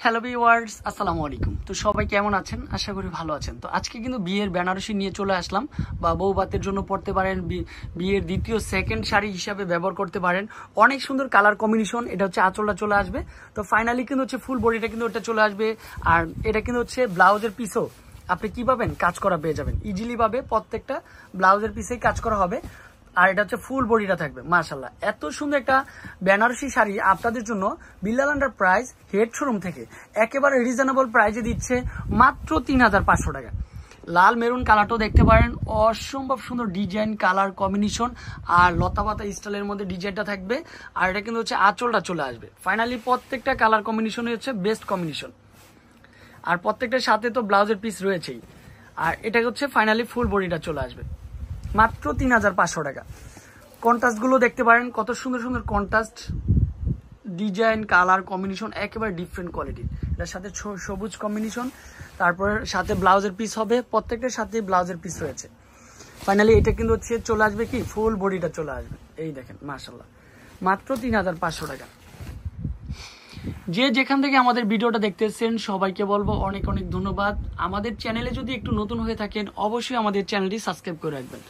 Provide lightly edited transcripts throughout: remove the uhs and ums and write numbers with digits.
Hello viewers, আসসালামু আলাইকুম। তো সবাই কেমন আছেন? আশা করি ভালো আছেন। তো আজকে কিন্তু বিয়ের বেনারসি নিয়ে চলে আসলাম, বা বউ ভাতের জন্য পড়তে পারেন, বিয়ের দ্বিতীয় সেকেন্ড শাড়ি হিসাবে ব্যবহার করতে পারেন। অনেক সুন্দর কালার কম্বিনেশন। এটা হচ্ছে আঁচলটা চলে আসবে। তো ফাইনালি কিন্তু হচ্ছে ফুল বডিটা কিন্তু এটা চলে আসবে। আর এটা কিন্তু হচ্ছে ব্লাউজের পিসও আপনি কি পাবেন, কাজ করা পেয়ে যাবেন ইজিলি ভাবে। প্রত্যেকটা ব্লাউজের পিসেই কাজ করা হবে। আর এটা হচ্ছে ফুল বডিটা থাকবে। মাশাআল্লাহ, এত সুন্দর একটা বেনারসি শাড়ি আপনাদের জন্য বিল্লাল এন্টারপ্রাইজ হেড শোরুম থেকে একেবারে রিজনেবল প্রাইসে দিচ্ছে মাত্র ৩৫০০ টাকা। লাল মেরুন কালারটাও দেখতে পারেন, অসম্ভব সুন্দর ডিজাইন কালার কম্বিনেশন। আর লতা পাতা স্টাইলের মধ্যে ডিজাইনটা থাকবে। আর এটা কিন্তু হচ্ছে আঁচলটা চলে আসবে। ফাইনালি প্রত্যেকটা কালার কম্বিনেশনই হচ্ছে বেস্ট কম্বিনেশন। আর প্রত্যেকটার সাথে তো ব্লাউজের পিস রয়েছেই। আর এটা হচ্ছে ফাইনালি ফুল বডিটা চলে আসবে মাত্র ৩৫০০ টাকা। কন্ট্রাস্ট গুলো দেখতে পারেন, কত সুন্দর সুন্দর কন্ট্রাস্ট ডিজাইন কালার কম্বিনেশন, একেবারে ডিফারেন্ট কোয়ালিটি। এটার সাথে সবুজ কম্বিনেশন, তারপরে সাথে ব্লাউজের পিস হবে। প্রত্যেকটার সাথে ব্লাউজের পিস রয়েছে। ফাইনালি এটা কিন্তু হচ্ছে চলে আসবে কি ফুল বডিটা চলে আসবে। এই দেখেন মাশাআল্লাহ, মাত্র ৩৫০০ টাকা। যে যেখান থেকে আমাদের ভিডিওটা দেখতেছেন সবাইকে বলবো অনেক অনেক ধন্যবাদ। আমাদের চ্যানেলে যদি একটু নতুন হয়ে থাকেন অবশ্যই আমাদের চ্যানেলটি সাবস্ক্রাইব করে রাখবেন।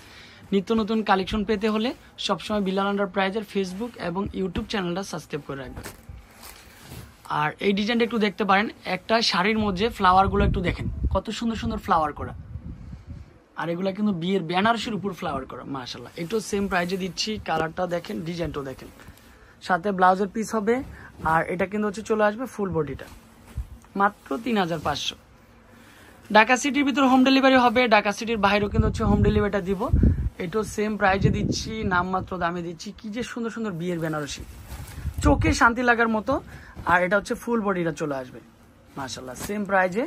নিত্য নতুন কালেকশন পেতে হলে সবসময় বিল্লাল এন্টারপ্রাইজের ফেসবুক এবং ইউটিউব চ্যানেলটা সাবস্ক্রাইব করে রাখবেন। আর এই ডিজাইনটা একটু দেখতে পারেন, একটা শাড়ির মধ্যে ফ্লাওয়ারগুলো একটু দেখেন, কত সুন্দর সুন্দর ফ্লাওয়ার করা। আর এগুলা কিন্তু বিয়ের বেনারসির উপর ফ্লাওয়ার করা। মাশাআল্লাহ, একটু সেম প্রাইজে দিচ্ছি। কালারটা দেখেন, ডিজাইনটাও দেখেন, সাথে ব্লাউজের পিস হবে। আর এটা কিন্তু হচ্ছে চলে আসবে ফুল বডিটা মাত্র ৩৫০০। ঢাকা সিটির ভিতরে হোম ডেলিভারি হবে, ঢাকা সিটির বাইরেও কিন্তু হচ্ছে হোম ডেলিভারিটা দিব। এটাও সেম প্রাইজে দিচ্ছি, নামমাত্র দামে দিচ্ছি। কি যে সুন্দর সুন্দর বিয়ের বেনারসি, চোখে শান্তি লাগার মতো। আর এটা হচ্ছে ফুল বডিটা চলে আসবে মাশাআল্লাহ সেম প্রাইজে।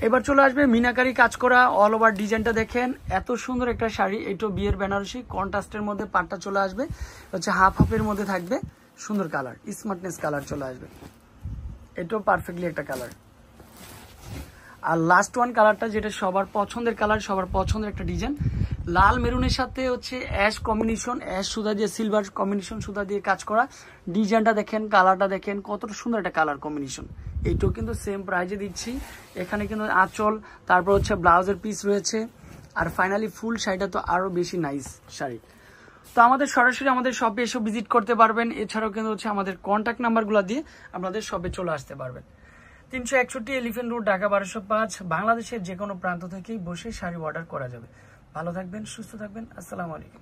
এবার চলে আসবে মিনাকারি কাজ করা অল ওভার ডিজাইনটা দেখেন, এত সুন্দর একটা শাড়ি। এটাও বিয়ের বেনারসি, কন্ট্রাস্টের মধ্যে পাটটা চলে আসবে, হচ্ছে হাফ হাফের মধ্যে থাকবে। সুন্দর কালার, স্মার্টনেস কালার চলে আসবে। এটাও পারফেক্টলি একটা কালার। আর লাস্ট ওয়ান কালারটা যেটা সবার পছন্দের কালার, সবার পছন্দের একটা ডিজাইন, লাল মেরুনের সাথে হচ্ছে অ্যাশ কম্বিনেশন, অ্যাশ সুতা দিয়ে সিলভার কম্বিনেশন সুতা দিয়ে কাজ করা। ডিজাইনটা দেখেন, কালারটা দেখেন, কতটা সুন্দর একটা কালার কম্বিনেশন। এইটাও কিন্তু সেম প্রাইজে দিচ্ছি। এখানে কিন্তু আঁচল, তারপর হচ্ছে ব্লাউজের পিস রয়েছে। আর ফাইনালি ফুল শাড়িটা তো আরো বেশি নাইস শাড়ি। তো আমাদের সরাসরি আমাদের শপে এসে ভিজিট করতে পারবেন। এছাড়াও কিন্তু হচ্ছে আমাদের কন্ট্যাক্ট নাম্বারগুলো দিয়ে আপনাদের শপে চলে আসতে পারবেন। ৩৬১ এলিফ্যান্ট রোড, ঢাকা ১২০৫। বাংলাদেশের যে কোনো প্রান্ত থেকেই বসে শাড়ি অর্ডার করা যাবে। ভালো থাকবেন, সুস্থ থাকবেন। আসসালামু আলাইকুম।